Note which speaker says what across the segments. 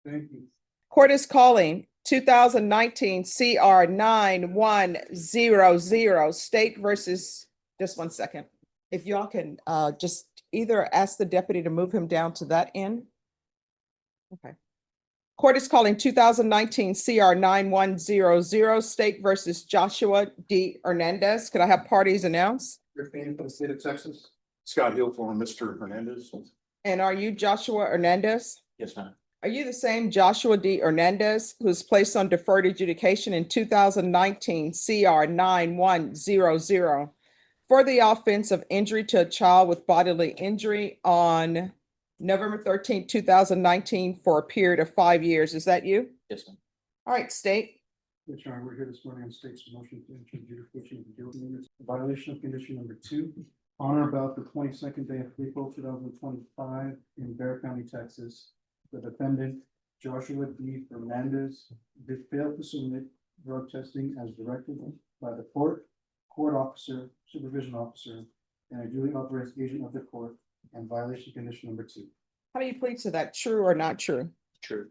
Speaker 1: Thank you.
Speaker 2: Court is calling 2019 CR 9100 State versus, just one second. If y'all can just either ask the deputy to move him down to that end. Okay. Court is calling 2019 CR 9100 State versus Joshua D. Hernandez. Could I have parties announced?
Speaker 1: Griffin from the state of Texas.
Speaker 3: Scott Hill for Mr. Hernandez.
Speaker 2: And are you Joshua Hernandez?
Speaker 3: Yes, ma'am.
Speaker 2: Are you the same Joshua D. Hernandez who was placed on deferred adjudication in 2019 CR 9100 for the offense of injury to a child with bodily injury on November 13, 2019 for a period of 5 years? Is that you?
Speaker 3: Yes, ma'am.
Speaker 2: All right, state.
Speaker 1: Yes, Your Honor, we're here this morning on state's motion to enter adjudication of guilty units. Violation of condition number 2. On or about the 22nd day of April 2025 in Bear County, Texas. The defendant, Joshua D. Hernandez, did fail to submit drug testing as directed by the court officer, supervision officer, and a duly authorized agent of the court, and violation condition number 2.
Speaker 2: How do you plead to that? True or not true?
Speaker 3: True.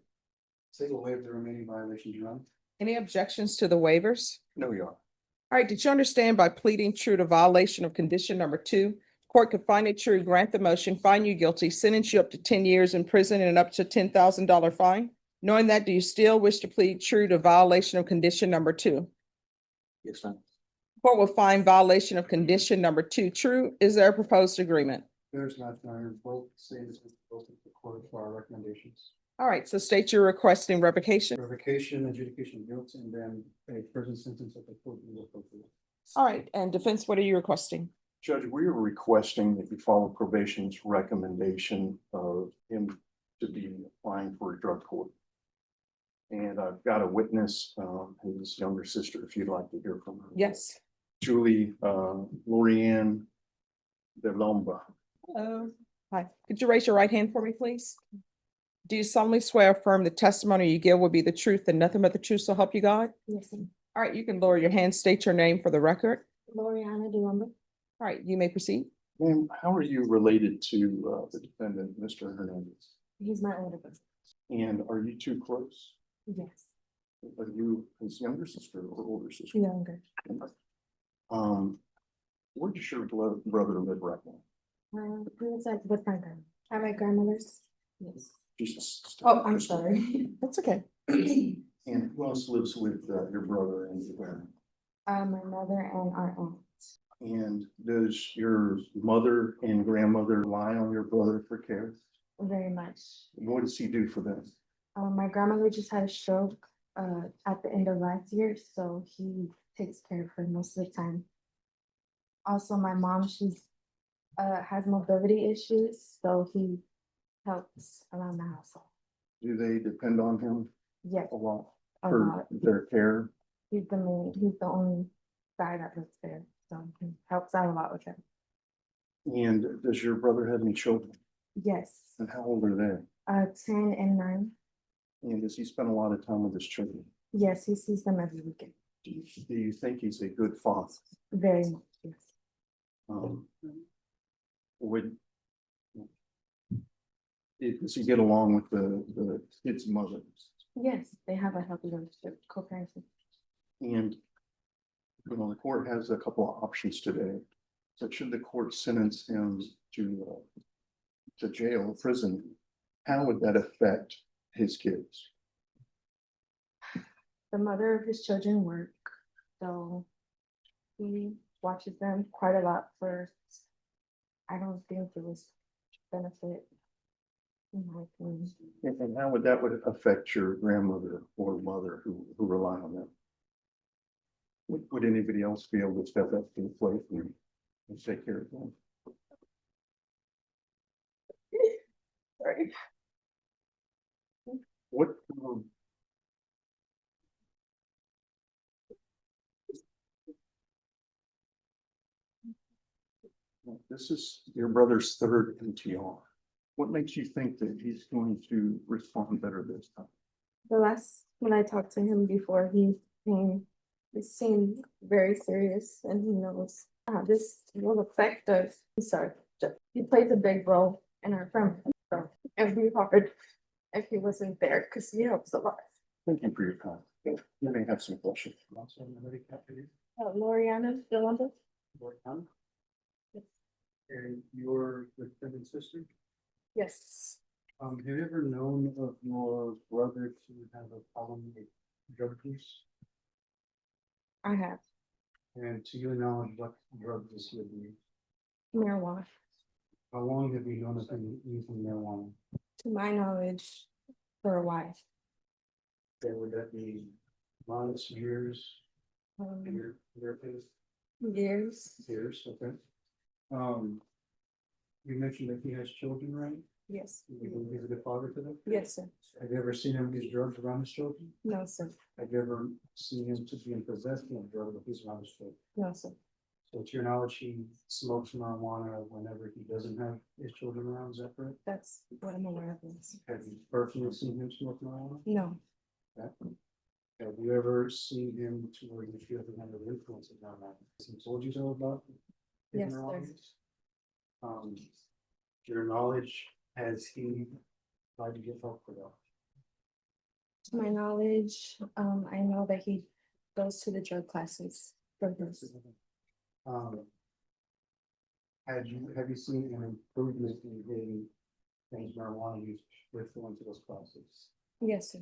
Speaker 1: State will waive the remaining violations, Your Honor.
Speaker 2: Any objections to the waivers?
Speaker 3: No, Your Honor.
Speaker 2: All right, did you understand by pleading true to violation of condition number 2, court could find it true, grant the motion, find you guilty, sentence you up to 10 years in prison and up to $10,000 fine? Knowing that, do you still wish to plead true to violation of condition number 2?
Speaker 3: Yes, ma'am.
Speaker 2: Court will find violation of condition number 2 true. Is there a proposed agreement?
Speaker 1: There's not, Your Honor. Both statements are both to the court for our recommendations.
Speaker 2: All right, so state you're requesting revocation.
Speaker 1: Revocation, adjudication of guilt, and then a prison sentence at the court will appropriate.
Speaker 2: All right, and defense, what are you requesting?
Speaker 3: Judge, we are requesting that you follow probation's recommendation of him to be applying for a drug court. And I've got a witness, his younger sister, if you'd like to hear from her.
Speaker 2: Yes.
Speaker 3: Julie, Lorianne DeLomba.
Speaker 2: Hello. Hi, could you raise your right hand for me, please? Do you solemnly swear or affirm the testimony you give will be the truth and nothing but the truth, so help you God?
Speaker 4: Yes, ma'am.
Speaker 2: All right, you can lower your hand, state your name for the record.
Speaker 4: Loriana DeLumber.
Speaker 2: All right, you may proceed.
Speaker 3: Ma'am, how are you related to the defendant, Mr. Hernandez?
Speaker 4: He's my older brother.
Speaker 3: And are you two close?
Speaker 4: Yes,
Speaker 3: Are you his younger sister or older sister?
Speaker 4: younger.
Speaker 3: Where does your brother live right now?
Speaker 4: He was at with my grandma. At my grandmother's. Yes.
Speaker 3: Jesus.
Speaker 4: Oh, I'm sorry.
Speaker 2: That's okay.
Speaker 3: And who else lives with your brother and your grandma?
Speaker 4: My mother and our aunt.
Speaker 3: And does your mother and grandmother rely on your brother for care?
Speaker 4: Very much.
Speaker 3: What does he do for them?
Speaker 4: My grandmother just had a stroke at the end of last year, so he takes care of her most of the time. Also, my mom, she's has mobility issues, so he helps around the household.
Speaker 3: Do they depend on him
Speaker 4: Yes,
Speaker 3: a lot
Speaker 4: a
Speaker 3: for
Speaker 4: lot.
Speaker 3: their care?
Speaker 4: He's the only guy that lives there, so he helps out a lot with him.
Speaker 3: And does your brother have any children?
Speaker 4: Yes,
Speaker 3: And how old are they?
Speaker 4: 10 and 9.
Speaker 3: And does he spend a lot of time with his children?
Speaker 4: Yes, he sees them every weekend.
Speaker 3: Do you think he's a good father?
Speaker 4: Very much, yes.
Speaker 3: Would does he get along with the kid's mother?
Speaker 4: Yes, they have a healthy relationship, co-parenting.
Speaker 3: And the court has a couple of options today. So should the court sentence him to jail, prison, how would that affect his kids?
Speaker 4: The mother of his children work, so he watches them quite a lot for, I don't think it was benefit. In my opinion.
Speaker 3: And how would that affect your grandmother or mother who rely on them? Would anybody else be able to step up to the plate and take care of them?
Speaker 4: Sorry.
Speaker 3: What? This is your brother's third NTR. What makes you think that he's going to respond better this time?
Speaker 4: The last, when I talked to him before he came, it seemed very serious, and he knows this will affect us. Sorry, he plays a big role in our family, so it'll be hard if he wasn't there, because he helps a lot.
Speaker 3: Thank you for your time. You may have some questions.
Speaker 4: Loriana Yolanda?
Speaker 1: And your defendant's sister?
Speaker 4: Yes,
Speaker 1: Have you ever known of your brother to have a problem with drug use?
Speaker 4: I have
Speaker 1: And to your knowledge, what drug does he abuse?
Speaker 4: marijuana.
Speaker 1: How long have you known of him using marijuana?
Speaker 4: To my knowledge, for a while.
Speaker 1: Okay, would that be months, years,
Speaker 4: Um,
Speaker 1: years,
Speaker 4: Years,
Speaker 1: okay? You mentioned that he has children, right?
Speaker 4: yes,
Speaker 1: You believe he's a good father to them?
Speaker 4: yes, sir.
Speaker 1: Have you ever seen him use drugs around his children?
Speaker 4: No, sir.
Speaker 1: Have you ever seen him to be in possession of drugs if he's around his children?
Speaker 4: No, sir.
Speaker 1: So to your knowledge, he smokes marijuana whenever he doesn't have his children around, is that correct?
Speaker 4: That's what I'm aware of. Yes.
Speaker 1: Have you personally seen him smoke marijuana?
Speaker 4: No,
Speaker 1: Have you ever seen him to where you feel he had an influence of marijuana? Has he told you so about? his
Speaker 4: Yes, sir.
Speaker 1: marijuana use? To your knowledge, has he tried to get help for that?
Speaker 4: to my knowledge, I know that he goes to the drug classes for this.
Speaker 1: Have you seen an improvement in his marijuana use with going to those classes?
Speaker 4: Yes, sir.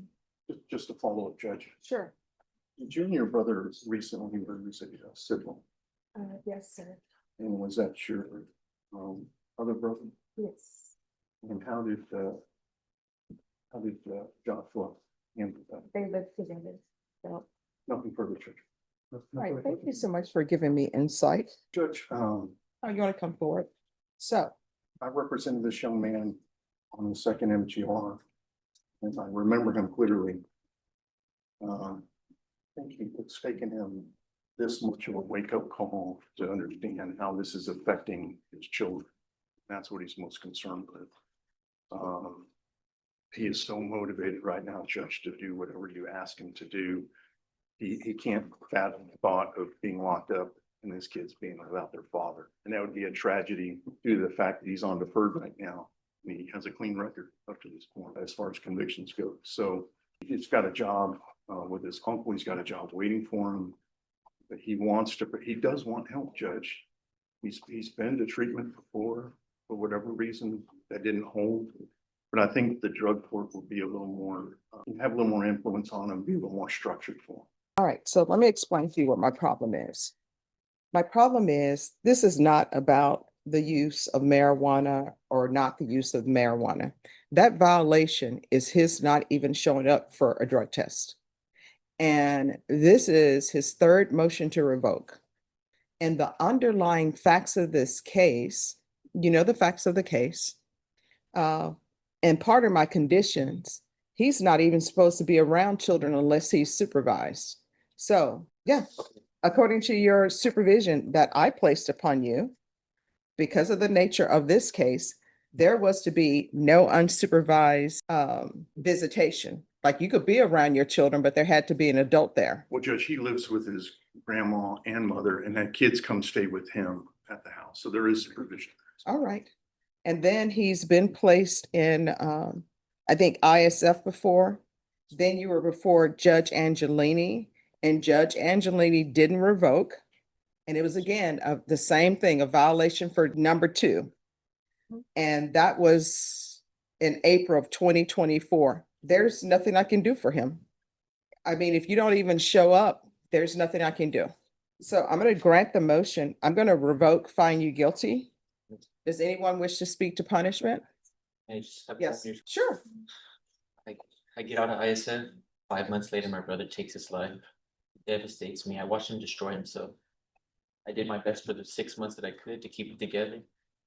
Speaker 3: Just to follow up, Judge.
Speaker 4: Sure.
Speaker 3: You and your brother recently were a sibling,
Speaker 4: Yes, sir.
Speaker 3: and was that your other brother?
Speaker 4: Yes.
Speaker 3: And how did Joshua handle that?
Speaker 4: They live together. So,
Speaker 3: Nothing further, Judge.
Speaker 2: All right, thank you so much for giving me insight.
Speaker 3: Judge,
Speaker 2: Oh, you want to come forward? So,
Speaker 3: I represented this young man on the second MGR, and I remember him clearly. I think it's taken him this much of a wake-up call to understand how this is affecting his children. That's what he's most concerned with. He is so motivated right now, Judge, to do whatever you ask him to do. He can't fathom the thought of being locked up and his kids being without their father. And that would be a tragedy due to the fact that he's on deferred right now. I mean, he has a clean record up to this point as far as convictions go. So he's got a job with his uncle. He's got a job waiting for him. But he does want help, Judge. He's been to treatment before, for whatever reason that didn't hold. But I think the drug court will be a little more, have a little more influence on him, be a little more structured for him.
Speaker 2: all right, so let me explain to you what my problem is. My problem is, this is not about the use of marijuana or not the use of marijuana. That violation is his not even showing up for a drug test. And this is his third motion to revoke. And the underlying facts of this case, you know, the facts of the case, and part of my conditions, he's not even supposed to be around children unless he's supervised. So, yeah, according to your supervision that I placed upon you, because of the nature of this case, there was to be no unsupervised visitation. Like, you could be around your children, but there had to be an adult there.
Speaker 3: Well, Judge, he lives with his grandma and mother, and then kids come stay with him at the house. So there is supervision.
Speaker 2: All right. And then he's been placed in, I think, ISF before. Then you were before Judge Angelini, and Judge Angelini didn't revoke. And it was again the same thing, a violation for number 2. And that was in April of 2024. There's nothing I can do for him. I mean, if you don't even show up, there's nothing I can do. So I'm going to grant the motion. I'm going to revoke, find you guilty. Does anyone wish to speak to punishment?
Speaker 5: I just have
Speaker 2: Yes,
Speaker 5: one-
Speaker 2: sure.
Speaker 5: I get out of ISF, 5 months later, my brother takes his life. It devastates me. I watched him destroy himself. I did my best for the 6 months that I could to keep it together.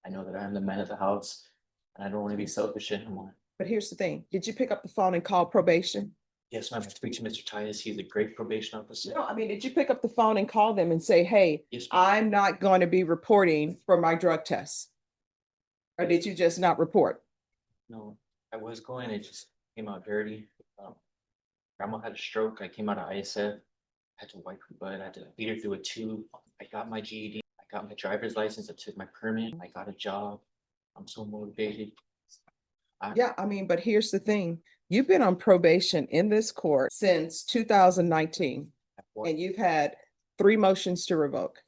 Speaker 5: I know that I am the man of the house, and I don't want to be selfish anymore.
Speaker 2: But here's the thing. Did you pick up the phone and call probation?
Speaker 5: Yes, ma'am, I speak to Mr. Tyus. He's a great probation officer.
Speaker 2: No, I mean, did you pick up the phone and call them and say, hey,
Speaker 5: Yes, ma'am.
Speaker 2: I'm not going to be reporting for my drug tests? Or did you just not report?
Speaker 5: No, I was going, it just came out dirty. Grandma had a stroke. I came out of ISF. I had to wipe her butt. I had to beat her through a tube. I got my GED. I got my driver's license. I took my permit. I got a job. I'm so motivated.
Speaker 2: Yeah, I mean, but here's the thing. You've been on probation in this court since 2019, and you've had 3 motions to revoke.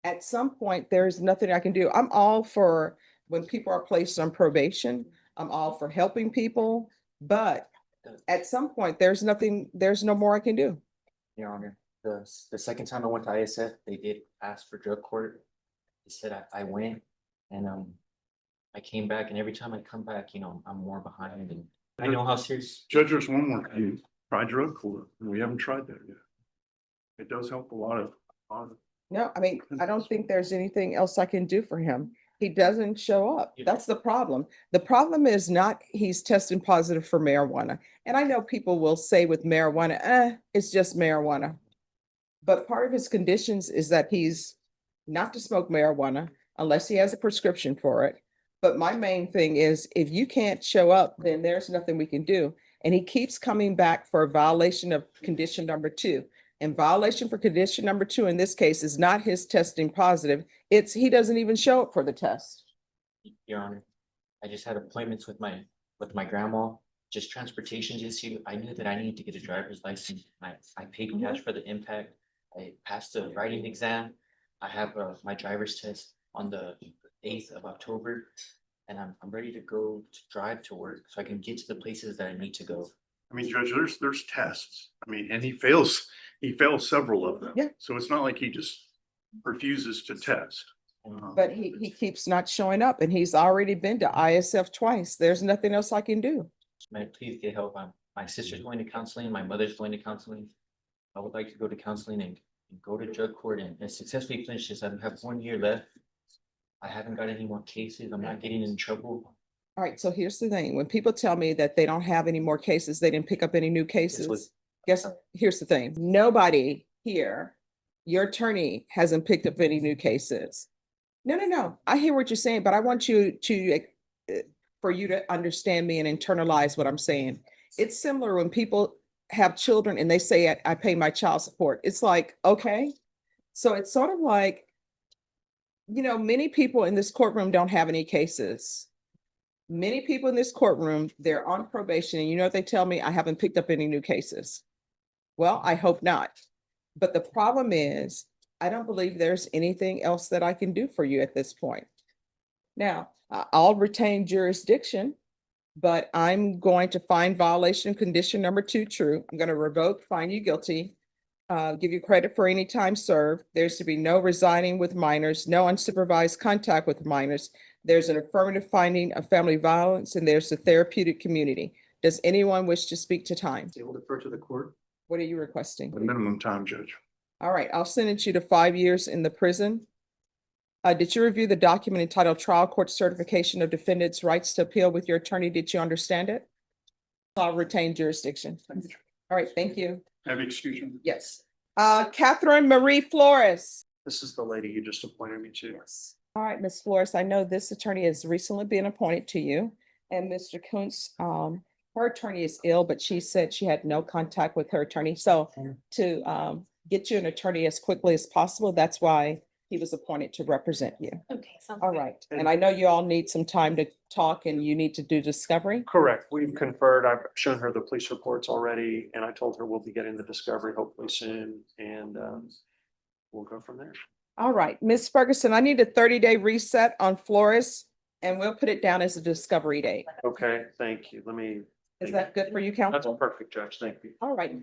Speaker 2: At some point, there's nothing I can do. I'm all for when people are placed on probation. I'm all for helping people, but at some point, there's no more I can do.
Speaker 5: Your Honor, the second time I went to ISF, they did ask for drug court. They said I went and I came back, and every time I come back, you know, I'm more behind, and I know how serious.
Speaker 3: Judge, there's one more thing. Try drug court. We haven't tried that yet. It does help a lot of.
Speaker 2: No, I mean, I don't think there's anything else I can do for him. He doesn't show up. That's the problem. The problem is not he's testing positive for marijuana. And I know people will say with marijuana, it's just marijuana. But part of his conditions is that he's not to smoke marijuana unless he has a prescription for it. But my main thing is if you can't show up, then there's nothing we can do. And he keeps coming back for a violation of condition number 2. And violation for condition number 2 in this case is not his testing positive. It's he doesn't even show up for the test.
Speaker 5: Your Honor, I just had appointments with my grandma, just transportation issue. I knew that I needed to get a driver's license. I paid cash for the impact. I passed the writing exam. I have my driver's test on the 8th of October, and I'm ready to go to drive to work so I can get to the places that I need to go.
Speaker 3: I mean, Judge, there's tests. I mean, and he fails several of them.
Speaker 2: Yeah.
Speaker 3: So it's not like he just refuses to test.
Speaker 2: But he keeps not showing up, and he's already been to ISF twice. There's nothing else I can do.
Speaker 5: May I please get help? My sister's going to counseling, my mother's going to counseling. I would like to go to counseling and go to drug court and successfully finish this. I have 1 year left. I haven't got any more cases. I'm not getting in trouble.
Speaker 2: All right, so here's the thing. When people tell me that they don't have any more cases, they didn't pick up any new cases. Here's the thing. Nobody here, your attorney hasn't picked up any new cases. No. I hear what you're saying, but I want you to, for you to understand me and internalize what I'm saying. It's similar when people have children and they say, I pay my child support. It's like, okay. So it's sort of like, you know, many people in this courtroom don't have any cases. Many people in this courtroom, they're on probation, and you know what they tell me? I haven't picked up any new cases. Well, I hope not. But the problem is, I don't believe there's anything else that I can do for you at this point. Now, I'll retain jurisdiction, but I'm going to find violation condition number 2 true. I'm going to revoke, find you guilty, give you credit for any time served. There's to be no residing with minors, no unsupervised contact with minors. There's an affirmative finding of family violence, and there's a therapeutic community. Does anyone wish to speak to time?
Speaker 1: Able to defer to the court.
Speaker 2: What are you requesting?
Speaker 3: The minimum time, Judge.
Speaker 2: All right, I'll sentence you to 5 years in the prison. Did you review the document entitled Trial Court Certification of Defendant's Rights to Appeal with your attorney? Did you understand it? I'll retain jurisdiction. All right, thank you.
Speaker 3: Have you excused me?
Speaker 2: Yes. Catherine Marie Flores.
Speaker 3: This is the lady you just appointed me to.
Speaker 2: Yes. All right, Ms. Flores, I know this attorney has recently been appointed to you, and Mr. Kuntz, her attorney is ill, but she said she had no contact with her attorney. So to get you an attorney as quickly as possible, that's why he was appointed to represent you.
Speaker 4: Okay, sounds
Speaker 2: All
Speaker 4: good.
Speaker 2: right, and I know you all need some time to talk and you need to do discovery.
Speaker 6: Correct. We've conferred. I've shown her the police reports already, and I told her we'll be getting the discovery hopefully soon, and we'll go from there.
Speaker 2: All right, Ms. Ferguson, I need a 30-day reset on Flores, and we'll put it down as a discovery date.
Speaker 6: Okay, thank you.
Speaker 2: Is that good for you,
Speaker 6: That's
Speaker 2: counsel?
Speaker 6: perfect, Judge. Thank you.
Speaker 2: All right.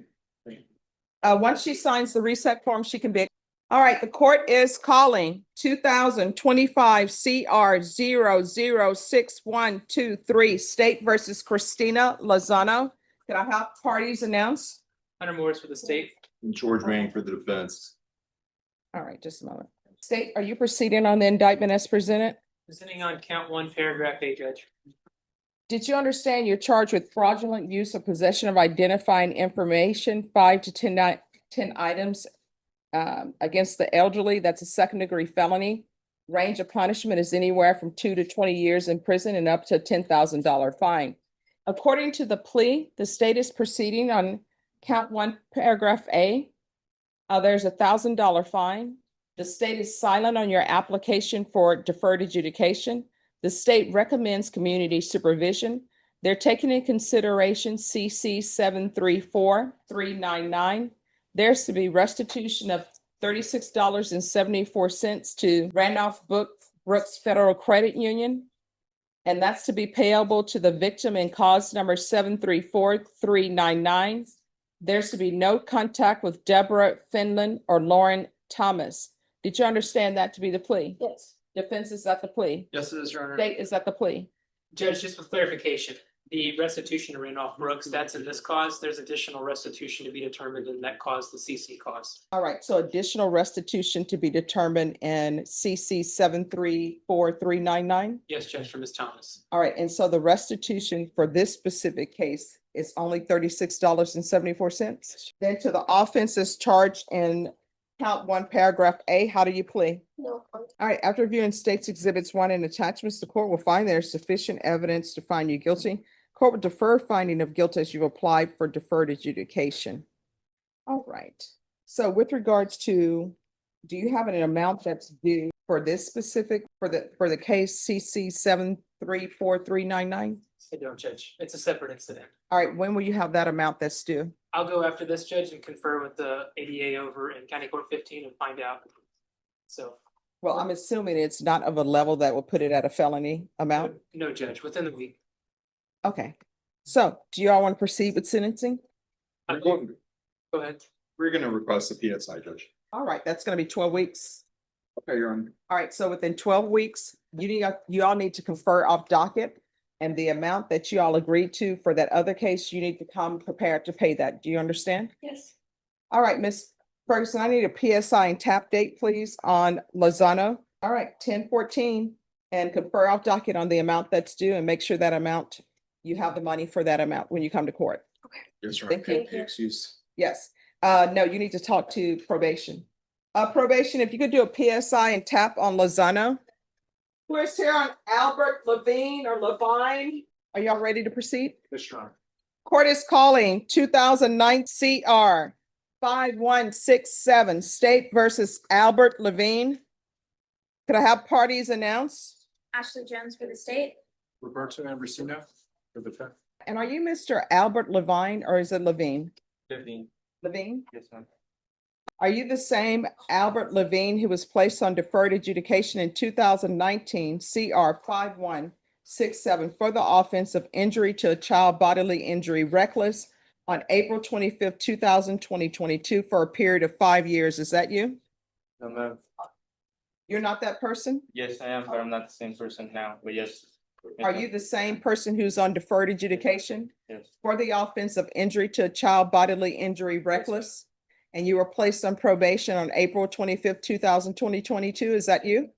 Speaker 2: Once she signs the reset form, she can be. All right, the court is calling 2025 CR 006123 State versus Christina Lozano. Can I have parties announced?
Speaker 7: Hunter Morris for the state.
Speaker 8: George Manning for the defense.
Speaker 2: All right, just a moment. State, are you proceeding on the indictment as presented?
Speaker 7: Presenting on count 1, paragraph A, Judge.
Speaker 2: Did you understand you're charged with fraudulent use or possession of identifying information, 5 to 10 items against the elderly? That's a second-degree felony. Range of punishment is anywhere from 2 to 20 years in prison and up to a $10,000 fine. According to the plea, the state is proceeding on count 1, paragraph A. There's a $1,000 fine. The state is silent on your application for deferred adjudication. The state recommends community supervision. They're taking in consideration CC 734-399. There's to be restitution of $36.74 to Randolph Brooks Federal Credit Union. And that's to be payable to the victim in cause number 734-399. There's to be no contact with Deborah Finland or Lauren Thomas. Did you understand that to be the plea?
Speaker 7: Yes.
Speaker 2: Defense, is that the plea?
Speaker 6: Yes, it is, Your Honor.
Speaker 2: State, is that the plea?
Speaker 7: Judge, just for clarification, the restitution to Randolph Brooks, that's in this cause. There's additional restitution to be determined in that cause, the CC cause.
Speaker 2: All right, so additional restitution to be determined in CC 734-399.
Speaker 7: Yes, Judge, for Ms. Thomas.
Speaker 2: All right, and so the restitution for this specific case is only $36.74. Then to the offenses charged in count 1, paragraph A, how do you plea?
Speaker 4: No.
Speaker 2: All right, after reviewing states exhibits 1 and attachments, the court will find there is sufficient evidence to find you guilty. Court will defer finding of guilt as you've applied for deferred adjudication. All right, so with regards to, do you have an amount that's due for this specific, for the case CC 734-399?
Speaker 7: I don't, Judge. It's a separate incident.
Speaker 2: All right, when will you have that amount that's due?
Speaker 7: I'll go after this, Judge, and confer with the ADA over in County Court 15 and find out. So,
Speaker 2: Well, I'm assuming it's not of a level that will put it at a felony amount.
Speaker 7: no, Judge, within the week.
Speaker 2: Okay, so do you all want to proceed with sentencing?
Speaker 7: I'm going, go ahead.
Speaker 8: We're gonna request a PSI, Judge.
Speaker 2: All right, that's gonna be 12 weeks.
Speaker 8: Okay, Your Honor.
Speaker 2: All right, so within 12 weeks, you all need to confer off docket. And the amount that you all agreed to for that other case, you need to come prepared to pay that. Do you understand?
Speaker 4: Yes.
Speaker 2: All right, Ms. Ferguson, I need a PSI and tap date, please, on Lozano. All right, 10/14, and confer off docket on the amount that's due and make sure that amount, you have the money for that amount when you come to court.
Speaker 8: Yes, Your
Speaker 2: Thank
Speaker 8: Honor.
Speaker 2: you.
Speaker 8: Excuse.
Speaker 2: Yes, no, you need to talk to probation. Probation, if you could do a PSI and tap on Lozano. Who is here on Albert Levine or Levine? Are y'all ready to proceed?
Speaker 6: Yes, Your Honor.
Speaker 2: Court is calling 2009 CR 5167 State versus Albert Levine. Could I have parties announced?
Speaker 9: Ashley Jones for the state.
Speaker 6: Roberto Ambrosino for the defense.
Speaker 2: And are you Mr. Albert Levine or is it Levine?
Speaker 5: 15.
Speaker 2: Levine?
Speaker 5: Yes, ma'am.
Speaker 2: Are you the same Albert Levine who was placed on deferred adjudication in 2019 CR 5167 for the offense of injury to a child bodily injury reckless on April 25th, 2022 for a period of 5 years? Is that you?
Speaker 10: No, ma'am.
Speaker 2: You're not that person?
Speaker 10: Yes, I am, but I'm not the same person now, but yes.
Speaker 2: Are you the same person who's on deferred adjudication
Speaker 10: Yes,
Speaker 2: for the offense of injury to a child bodily injury reckless? And you were placed on probation on April 25th, 2022. Is that you?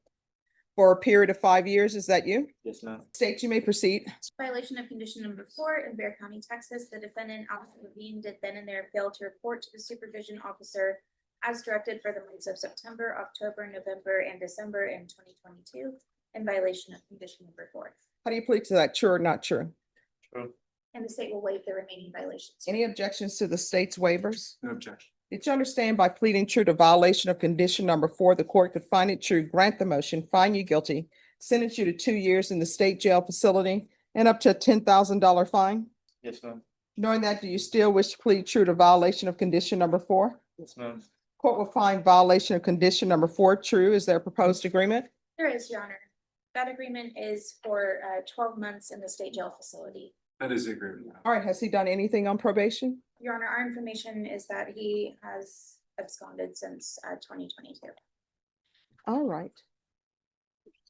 Speaker 2: For a period of 5 years, is that you?
Speaker 10: yes, ma'am.
Speaker 2: State, you may proceed.
Speaker 9: Violation of condition number 4 in Bexar County, Texas. The defendant, Albert Levine, did then and there fail to report to the supervision officer as directed for the months of September, October, November, and December in 2022 in violation of condition number 4.
Speaker 2: How do you plead to that? True or not true?
Speaker 10: True.
Speaker 9: And the state will waive the remaining violations.
Speaker 2: Any objections to the state's waivers?
Speaker 6: No objection.
Speaker 2: Did you understand by pleading true to violation of condition number 4, the court could find it true, grant the motion, find you guilty, sentence you to 2 years in the state jail facility and up to a $10,000 fine?
Speaker 10: Yes, ma'am.
Speaker 2: Knowing that, do you still wish to plead true to violation of condition number 4?
Speaker 10: Yes, ma'am.
Speaker 2: Court will find violation of condition number 4 true. Is there a proposed agreement?
Speaker 9: There is, Your Honor. That agreement is for 12 months in the state jail facility.
Speaker 6: That is the agreement.
Speaker 2: All right, has he done anything on probation?
Speaker 9: Your Honor, our information is that he has absconded since 2022.
Speaker 2: All right.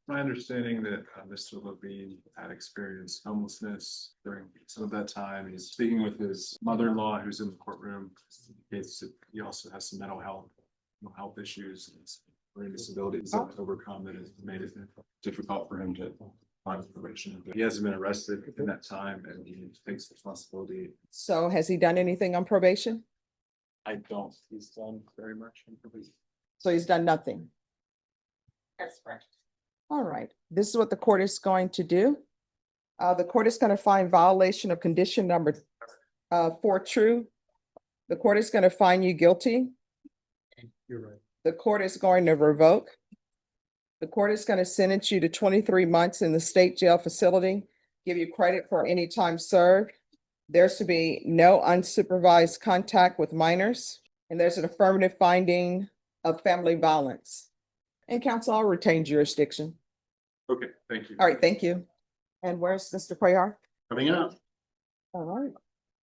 Speaker 8: My understanding that Mr. Levine had experienced homelessness during some of that time. He's speaking with his mother-in-law who's in the courtroom. He also has some mental health issues and learning disabilities that overcome that has made it difficult for him to find probation. But he hasn't been arrested in that time and he takes responsibility.
Speaker 2: So has he done anything on probation?
Speaker 8: I don't, he's done very much in probation.
Speaker 2: So he's done nothing.
Speaker 9: That's correct.
Speaker 2: All right, this is what the court is going to do. The court is going to find violation of condition number 4 true. The court is going to find you guilty.
Speaker 6: You're right.
Speaker 2: The court is going to revoke. The court is going to sentence you to 23 months in the state jail facility give you credit for any time served. There's to be no unsupervised contact with minors, and there's an affirmative finding of family violence. And council, I'll retain jurisdiction.
Speaker 8: Okay, thank you.
Speaker 2: All right, thank you. And where's Mr. Cuellar?
Speaker 3: Coming up.
Speaker 2: All right.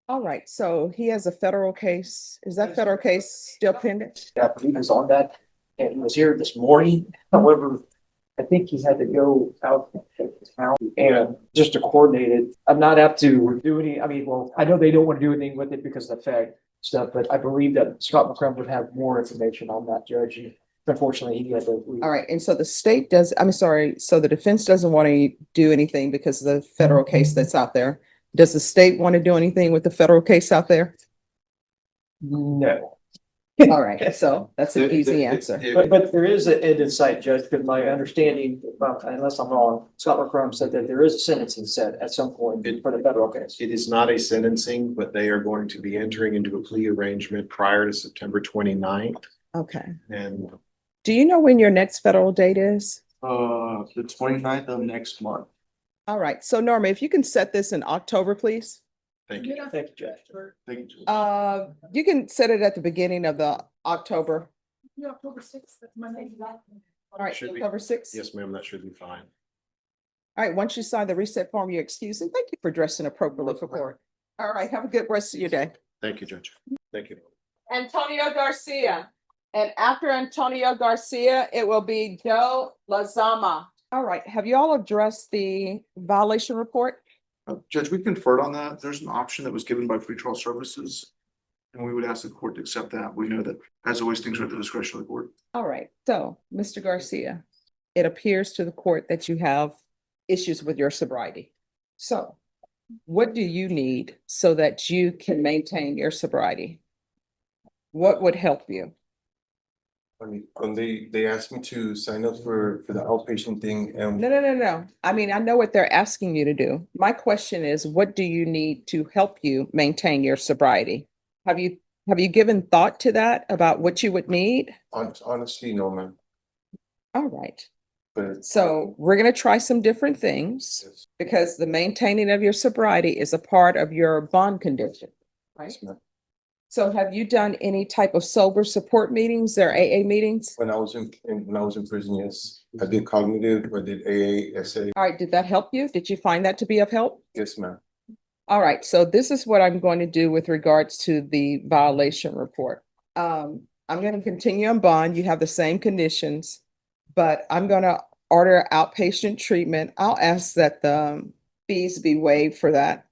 Speaker 2: All right, so he has a federal case. Is that federal case still pending?
Speaker 11: I believe is on that, and he was here this morning. However, I think he had to go out of town and just to coordinate it. I'm not apt to do any, I mean, well, I know they don't want to do anything with it because of the fact stuff, but I believe that Scott McCrum would have more information on that, Judge. Unfortunately, he had to leave.
Speaker 2: All right, and so the state does, I'm sorry, so the defense doesn't want to do anything because of the federal case that's out there. Does the state want to do anything with the federal case out there?
Speaker 11: No,
Speaker 2: All right, so that's an easy answer.
Speaker 11: but there is an insight, Judge, because my understanding, unless I'm wrong, Scott McCrum said that there is a sentencing set at some point for the federal case.
Speaker 3: It is not a sentencing, but they are going to be entering into a plea arrangement prior to September 29th.
Speaker 2: Okay.
Speaker 3: And
Speaker 2: Do you know when your next federal date is?
Speaker 10: The 29th of next month.
Speaker 2: All right, so Norma, if you can set this in October, please.
Speaker 3: thank you.
Speaker 11: Thank you, Judge.
Speaker 3: Thank you.
Speaker 2: You can set it at the beginning of the October.
Speaker 12: October sixth, that's Monday.
Speaker 2: All right,
Speaker 3: Should be.
Speaker 2: October 6th.
Speaker 3: Yes, ma'am, that should be fine.
Speaker 2: All right, once you sign the reset form, you're excused, and thank you for dressing appropriately for court. All right, have a good rest of your day.
Speaker 3: Thank you, Judge. Thank you.
Speaker 2: Antonio Garcia. And after Antonio Garcia, it will be Joe Lazama. All right, have you all addressed the violation report?
Speaker 13: Judge, we conferred on that. There's an option that was given by pretrial services. And we would ask the court to accept that. We know that, as always, things are at the discretion of the court.
Speaker 2: All right, so, Mr. Garcia, it appears to the court that you have issues with your sobriety. So, what do you need so that you can maintain your sobriety? What would help you?
Speaker 14: I mean, when they asked me to sign up for the outpatient thing and
Speaker 2: No. I mean, I know what they're asking you to do. My question is, what do you need to help you maintain your sobriety? Have you given thought to that about what you would need?
Speaker 14: honestly, no, man.
Speaker 2: All right.
Speaker 14: But
Speaker 2: So we're going to try some different things
Speaker 14: yes,
Speaker 2: because the maintaining of your sobriety is a part of your bond condition, right?
Speaker 14: yes, ma'am.
Speaker 2: So have you done any type of sober support meetings or AA meetings?
Speaker 14: When I was in prison, yes, I did cognitive, I did AA, SA.
Speaker 2: All right, did that help you? Did you find that to be of help?
Speaker 14: Yes, ma'am.
Speaker 2: All right, so this is what I'm going to do with regards to the violation report. I'm going to continue on bond. You have the same conditions, but I'm going to order outpatient treatment. I'll ask that the fees be waived for that.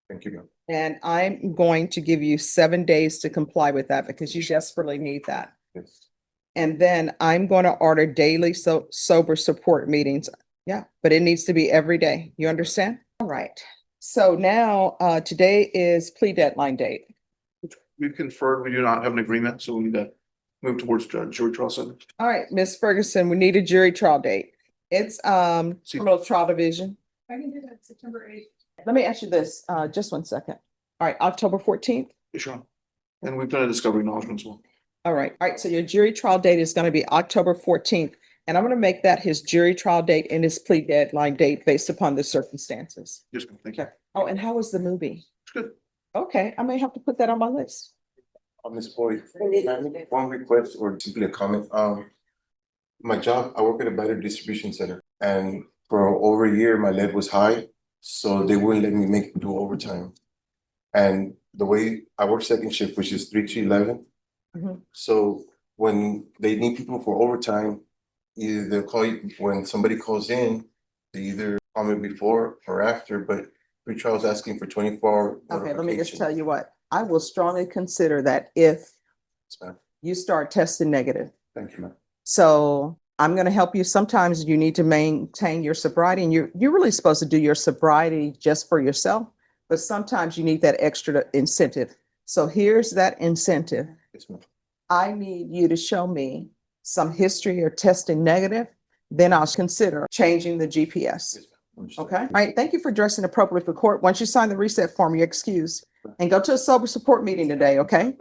Speaker 14: Thank you, ma'am.
Speaker 2: And I'm going to give you 7 days to comply with that because you desperately need that.
Speaker 14: Yes.
Speaker 2: And then I'm going to order daily sober support meetings. Yeah, but it needs to be every day. You understand? All right. So now, today is plea deadline date.
Speaker 13: We've conferred, we do not have an agreement, so we need to move towards jury trial setting.
Speaker 2: All right, Ms. Ferguson, we need a jury trial date. It's criminal trial division.
Speaker 12: I can do that September 8th.
Speaker 2: Let me ask you this, just 1 second. All right, October 14th.
Speaker 13: Yes, Your Honor. And we've done a discovery acknowledgement as well.
Speaker 2: All right, so your jury trial date is going to be October 14th. And I'm going to make that his jury trial date and his plea deadline date based upon the circumstances.
Speaker 13: Yes, ma'am. Thank you.
Speaker 2: Okay. Oh, and how was the movie?
Speaker 13: It's good.
Speaker 2: Okay, I may have to put that on my list.
Speaker 14: Ms. Boyd, can I make one request or simply a comment? My job, I work at a battery distribution center, and for over a year, my lead was high, so they wouldn't let me do overtime. And the way I work second shift, which is 3 to 11.
Speaker 2: Mhm.
Speaker 14: So when they need people for overtime, either they'll call you, when somebody calls in, they either call me before or after, but pretrial is asking for 24-hour
Speaker 2: Okay, let me just
Speaker 14: notification.
Speaker 2: tell you what, I will strongly consider that if
Speaker 14: Yes, ma'am.
Speaker 2: you start testing negative.
Speaker 14: Thank you, ma'am.
Speaker 2: So I'm going to help you. Sometimes you need to maintain your sobriety, and you're really supposed to do your sobriety just for yourself, but sometimes you need that extra incentive. So here's that incentive.
Speaker 14: Yes, ma'am.
Speaker 2: I need you to show me some history or testing negative, then I'll consider changing the GPS.
Speaker 14: Yes, ma'am. Understood.
Speaker 2: Okay, all right, thank you for dressing appropriately for court. Once you sign the reset form, you're excused. And go to a sober support meeting today, okay?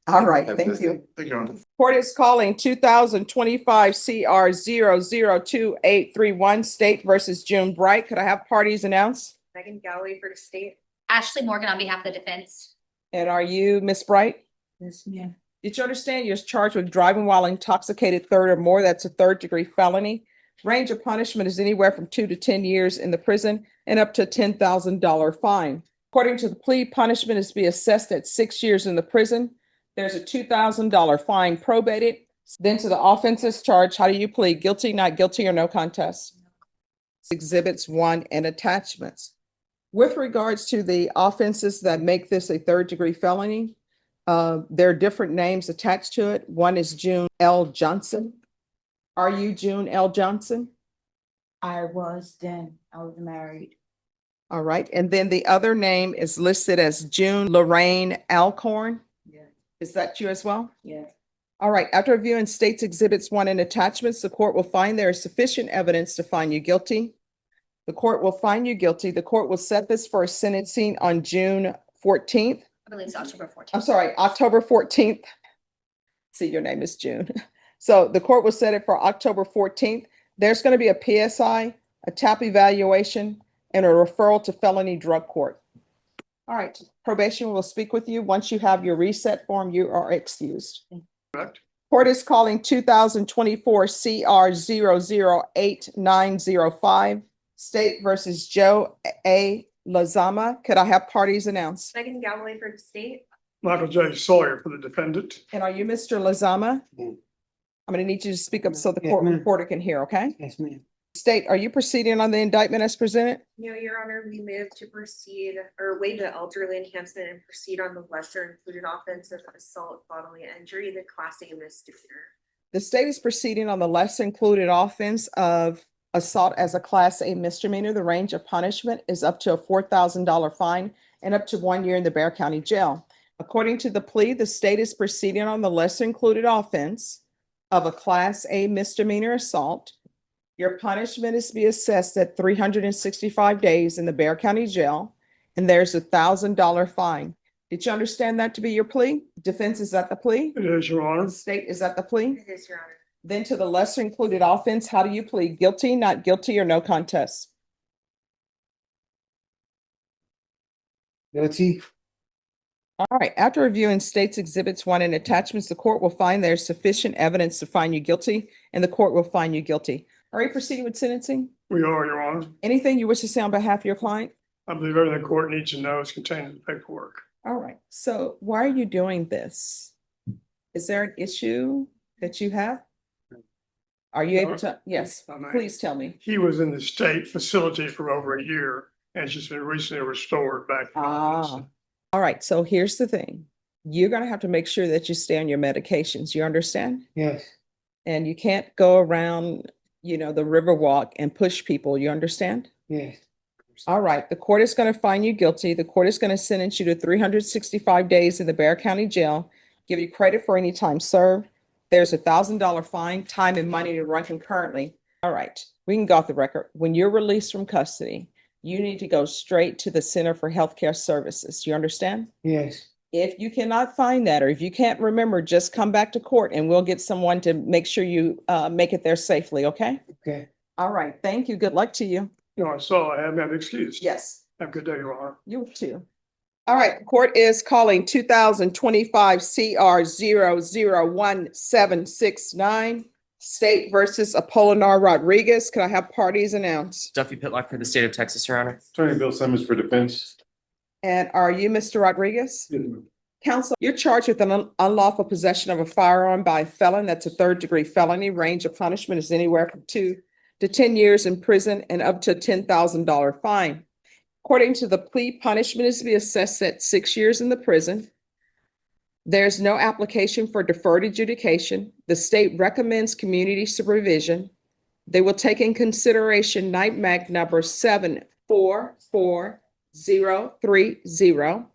Speaker 2: All right,
Speaker 14: Have a
Speaker 2: thank
Speaker 14: good
Speaker 2: you.
Speaker 14: day.
Speaker 13: Thank you, Your Honor.
Speaker 2: Court is calling 2025 CR 002831 State versus June Bright. Could I have parties announced?
Speaker 9: Megan Galloway for the state.
Speaker 15: Ashley Morgan on behalf of the defense.
Speaker 2: And are you Miss Bright?
Speaker 11: Yes, ma'am.
Speaker 2: Did you understand you're charged with driving while intoxicated third or more? That's a third-degree felony. Range of punishment is anywhere from 2 to 10 years in the prison and up to a $10,000 fine. According to the plea, punishment is to be assessed at 6 years in the prison. There's a $2,000 fine probated. Then to the offenses charged, how do you plead? Guilty, not guilty, or no contest? Exhibits 1 and attachments. With regards to the offenses that make this a third-degree felony, there are different names attached to it. One is June L. Johnson. Are you June L. Johnson?
Speaker 11: I was then, I was married.
Speaker 2: All right. And then the other name is listed as June Lorraine Alcorn.
Speaker 11: Yeah.
Speaker 2: Is that you as well?
Speaker 11: Yeah.
Speaker 2: All right. After reviewing State's Exhibits 1 and attachments, the court will find there is sufficient evidence to find you guilty. The court will find you guilty. The court will set this for a sentencing on June 14th.
Speaker 15: I believe it's October 14th.
Speaker 2: I'm sorry, October 14th. See, your name is June. So the court will set it for October 14th. There's going to be a PSI, a TAP evaluation, and a referral to felony drug court. All right, probation will speak with you. Once you have your reset form, you are excused.
Speaker 6: Correct.
Speaker 2: Court is calling 2024 CR 008-905, State versus Joe A. Lazama. Could I have parties announced?
Speaker 9: Megan Galloway for the state.
Speaker 12: Michael J. Sawyer for the defendant.
Speaker 2: And are you Mr. Lazama?
Speaker 11: Mm.
Speaker 2: I'm going to need you to speak up so the
Speaker 11: Yes,
Speaker 2: court
Speaker 11: ma'am.
Speaker 2: reporter can hear, okay?
Speaker 11: Yes, ma'am.
Speaker 2: State, are you proceeding on the indictment as presented?
Speaker 9: No, Your Honor, we move to proceed or waive the elderly enhancement and proceed on the lesser included offense of assault bodily injury, the Class A misdemeanor.
Speaker 2: The state is proceeding on the less included offense of assault as a Class A misdemeanor. The range of punishment is up to a $4,000 fine and up to 1 year in the Bexar County Jail. According to the plea, the state is proceeding on the lesser included offense of a Class A misdemeanor assault. Your punishment is to be assessed at 365 days in the Bexar County Jail, and there's a $1,000 fine. Did you understand that to be your plea? Defense, is that the plea?
Speaker 12: It is, Your Honor.
Speaker 2: State, is that the plea?
Speaker 9: It is, Your Honor.
Speaker 2: Then to the lesser included offense, how do you plead? Guilty, not guilty, or no contest?
Speaker 11: Guilty.
Speaker 2: All right, after reviewing State's Exhibits 1 and attachments, the court will find there's sufficient evidence to find you guilty, and the court will find you guilty. Are you proceeding with sentencing?
Speaker 12: We are, Your Honor.
Speaker 2: Anything you wish to say on behalf of your client?
Speaker 12: I believe everything the court needs to know is contained in the paperwork.
Speaker 2: All right, so why are you doing this? Is there an issue that you have? Are you able to? Yes,
Speaker 12: I may.
Speaker 2: please tell me.
Speaker 12: He was in the state facility for over a year and it's just been recently restored back.
Speaker 2: Ah, all right, so here's the thing. You're gonna have to make sure that you stay on your medications, you understand?
Speaker 11: Yes.
Speaker 2: And you can't go around, the Riverwalk and push people, you understand?
Speaker 11: Yes.
Speaker 2: All right, the court is going to find you guilty. The court is going to sentence you to 365 days in the Bexar County Jail, give you credit for any time served. There's a $1,000 fine, time and money to run concurrently. All right, we can go off the record. When you're released from custody, you need to go straight to the Center for Healthcare Services. You understand?
Speaker 11: Yes.
Speaker 2: If you cannot find that, or if you can't remember, just come back to court and we'll get someone to make sure you make it there safely, okay?
Speaker 11: Okay.
Speaker 2: All right, thank you. Good luck to you.
Speaker 12: No, I saw, I have that excused.
Speaker 2: Yes.
Speaker 12: Have a good day, Your Honor.
Speaker 2: You too. All right, court is calling 2025 CR 001-769, State versus Apolinar Rodriguez. Can I have parties announced?
Speaker 5: Duffy Pitlock for the state of Texas, Your Honor.
Speaker 14: Attorney Bill Simmons for defense.
Speaker 2: And are you Mr. Rodriguez? Counsel, you're charged with an unlawful possession of a firearm by a felon. That's a third-degree felony. Range of punishment is anywhere from 2 to 10 years in prison and up to a $10,000 fine. According to the plea, punishment is to be assessed at 6 years in the prison. There's no application for deferred adjudication. The state recommends community supervision. They will take in consideration night mag number 744030.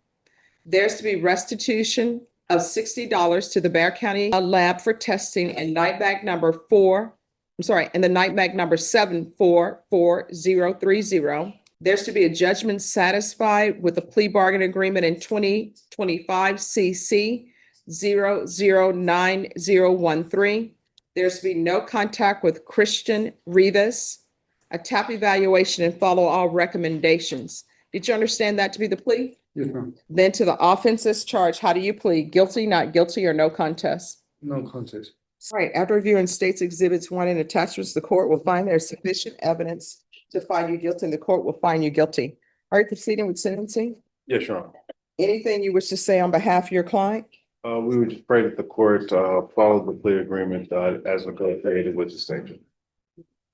Speaker 2: There's to be restitution of $60 to the Bexar County lab for testing and night mag number 7443030. There's to be a judgment satisfied with the plea bargain agreement in 2025 CC 009013. There's to be no contact with Christian Rivas, a TAP evaluation and follow all recommendations. Did you understand that to be the plea?
Speaker 1: Yes, ma'am.
Speaker 2: Then to the offenses charged, how do you plead? Guilty, not guilty, or no contest?
Speaker 1: No contest.
Speaker 2: All right, after reviewing states exhibits 1 and attachments, the court will find there's sufficient evidence to find you guilty, and the court will find you guilty. All right, proceeding with sentencing.
Speaker 14: Yes, Your Honor.
Speaker 2: Anything you wish to say on behalf of your client?
Speaker 14: We would just pray that the court follow the plea agreement as negotiated with the state.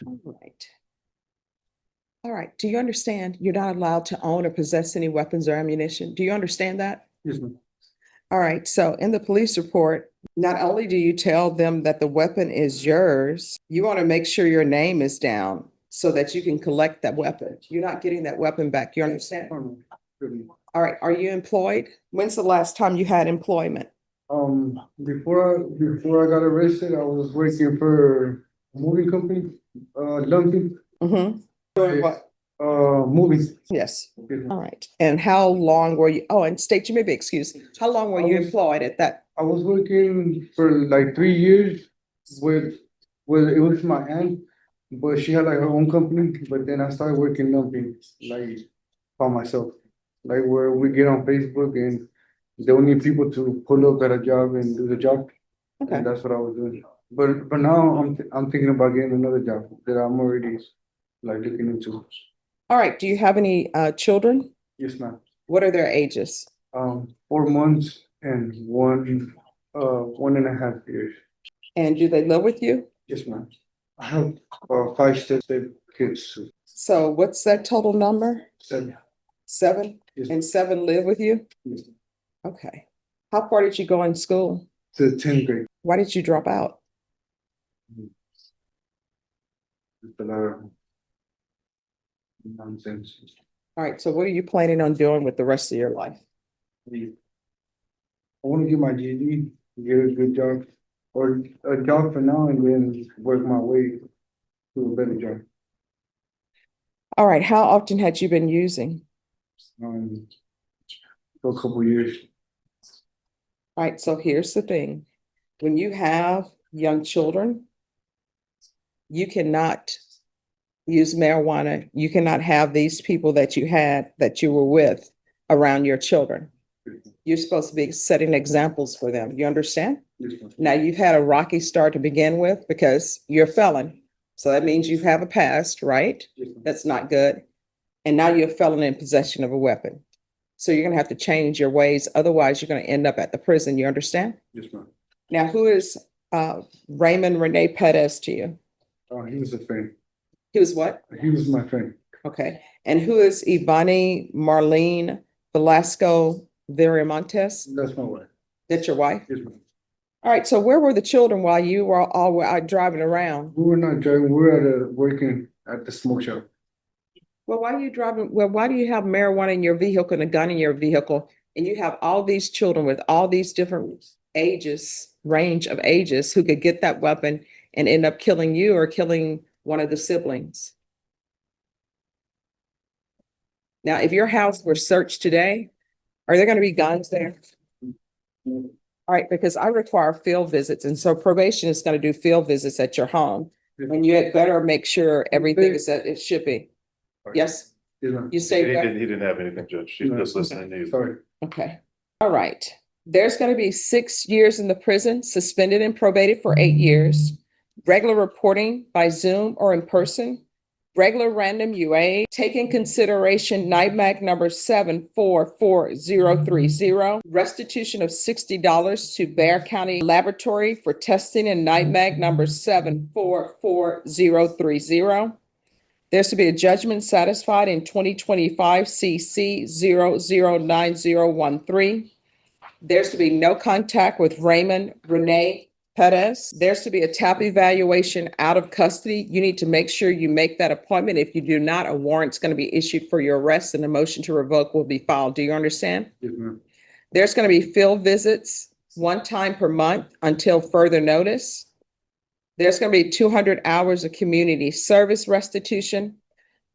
Speaker 2: All right. All right, do you understand you're not allowed to own or possess any weapons or ammunition? Do you understand that?
Speaker 1: Yes, ma'am.
Speaker 2: All right, so in the police report, not only do you tell them that the weapon is yours, you want to make sure your name is down so that you can collect that weapon. You're not getting that weapon back, you understand? All right, are you employed? When's the last time you had employment?
Speaker 1: Before I got arrested, I was working for a moving company, Lumpy,
Speaker 2: Mm-hmm. Doing what?
Speaker 1: movies.
Speaker 2: Yes. All right. And how long were you, and state, you may be excused. How long were you employed at that?
Speaker 1: I was working for like 3 years with it was my aunt, but she had like her own company, but then I started working Lumpy, like by myself. Like where we get on Facebook and they don't need people to pull up at a job and do the job.
Speaker 2: Okay.
Speaker 1: And that's what I was doing. But now I'm thinking about getting another job that I'm already like looking into.
Speaker 2: All right. Do you have any children?
Speaker 1: Yes, ma'am.
Speaker 2: What are their ages?
Speaker 1: 4 months and 1.5 years.
Speaker 2: And do they live with you?
Speaker 1: Yes, ma'am. I have 5 step kids.
Speaker 2: So what's that total number?
Speaker 1: 7.
Speaker 2: 7?
Speaker 1: Yes.
Speaker 2: And 7 live with you?
Speaker 1: Yes.
Speaker 2: Okay. How far did you go in school?
Speaker 1: To 10th grade.
Speaker 2: Why did you drop out?
Speaker 1: It's a lot of nonsense.
Speaker 2: All right. So what are you planning on doing with the rest of your life?
Speaker 1: I want to get my GED, get a good job, or a job for now, and then work my way to a better job.
Speaker 2: All right. How often had you been using?
Speaker 1: For a couple years.
Speaker 2: All right. So here's the thing. When you have young children, you cannot use marijuana. You cannot have these people that you were with around your children. You're supposed to be setting examples for them. You understand?
Speaker 1: Yes, ma'am.
Speaker 2: Now, you've had a rocky start to begin with because you're a felon. So that means you have a past, right?
Speaker 1: Yes, ma'am.
Speaker 2: That's not good. And now you're a felon in possession of a weapon. So you're going to have to change your ways. Otherwise, you're going to end up at the prison. You understand?
Speaker 1: Yes, ma'am.
Speaker 2: Now, who is Raymond Rene Perez to you?
Speaker 1: He was a friend.
Speaker 2: He was what?
Speaker 1: He was my friend.
Speaker 2: Okay. And who is Ivani Marlene Velasco Viramontes?
Speaker 1: That's my wife.
Speaker 2: That's your wife?
Speaker 1: Yes, ma'am.
Speaker 2: All right. So where were the children while you were all out driving around?
Speaker 1: We were not driving. We were working at the smoke shop.
Speaker 2: Well, why are you driving? Well, why do you have marijuana in your vehicle and a gun in your vehicle? And you have all these children with all these different range of ages who could get that weapon and end up killing you or killing one of the siblings. Now, if your house were searched today, are there going to be guns there? All right, because I require field visits, and so probation is going to do field visits at your home. And you had better make sure everything is that it should be. Yes?
Speaker 1: Yes, ma'am.
Speaker 2: You say that?
Speaker 14: He didn't have anything, Judge. She's just listening to you.
Speaker 1: Sorry.
Speaker 2: Okay. All right. There's going to be 6 years in the prison, suspended and probated for 8 years, regular reporting by Zoom or in person, regular random UA, take in consideration NIMAC number 744030, restitution of $60 to Bexar County Laboratory for testing in NIMAC number 744030. There's to be a judgment satisfied in 2025 CC 009013. There's to be no contact with Raymond Rene Perez. There's to be a TAP evaluation out of custody. You need to make sure you make that appointment. If you do not, a warrant's going to be issued for your arrest and a motion to revoke will be filed. Do you understand?
Speaker 1: Yes, ma'am.
Speaker 2: There's going to be field visits 1 time per month until further notice. There's going to be 200 hours of community service restitution.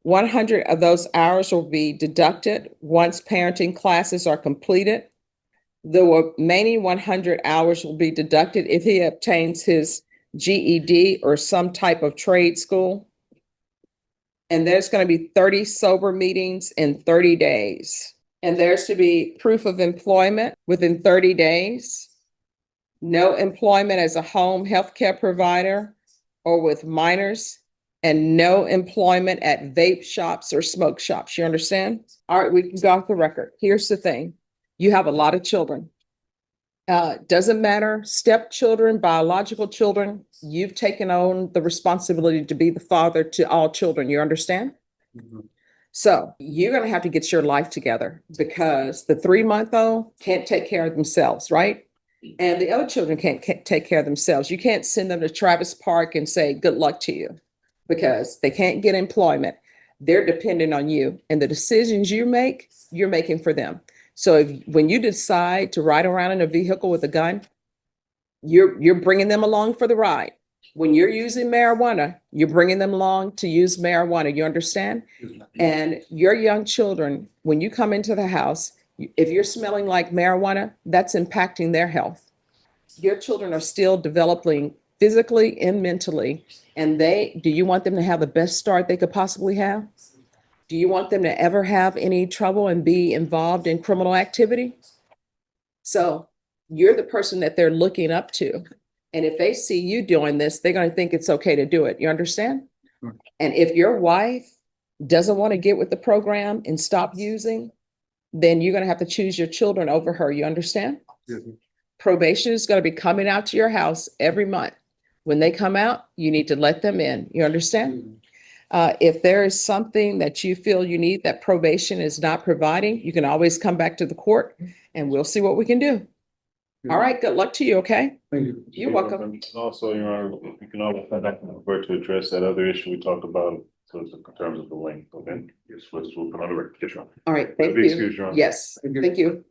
Speaker 2: 100 of those hours will be deducted once parenting classes are completed. The remaining 100 hours will be deducted if he obtains his GED or some type of trade school. And there's going to be 30 sober meetings in 30 days. And there's to be proof of employment within 30 days. No employment as a home healthcare provider or with minors, and no employment at vape shops or smoke shops. You understand? All right, we can go off the record. Here's the thing. You have a lot of children. Doesn't matter, stepchildren, biological children, you've taken on the responsibility to be the father to all children. You understand? So you're going to have to get your life together because the 3-month-old can't take care of themselves, right? And the other children can't take care of themselves. You can't send them to Travis Park and say, good luck to you, because they can't get employment. They're dependent on you, and the decisions you make, you're making for them. So when you decide to ride around in a vehicle with a gun, you're bringing them along for the ride. When you're using marijuana, you're bringing them along to use marijuana. You understand? And your young children, when you come into the house, if you're smelling like marijuana, that's impacting their health. Your children are still developing physically and mentally. And do you want them to have the best start they could possibly have? Do you want them to ever have any trouble and be involved in criminal activity? So you're the person that they're looking up to. And if they see you doing this, they're going to think it's okay to do it. You understand? And if your wife doesn't want to get with the program and stop using, then you're going to have to choose your children over her. You understand? Probation is going to be coming out to your house every month. When they come out, you need to let them in. You understand? If there is something that you feel you need that probation is not providing, you can always come back to the court and we'll see what we can do. All right, good luck to you, okay?
Speaker 1: Thank you.
Speaker 2: You're welcome.
Speaker 16: Also, Your Honor, you can always come back and refer to address that other issue we talked about, so it's in terms of the length, okay? Yes, we'll put on the record. Yes, Your Honor.
Speaker 2: All right, thank
Speaker 16: Be
Speaker 2: you.
Speaker 16: excused, Your Honor.
Speaker 2: Yes, thank you.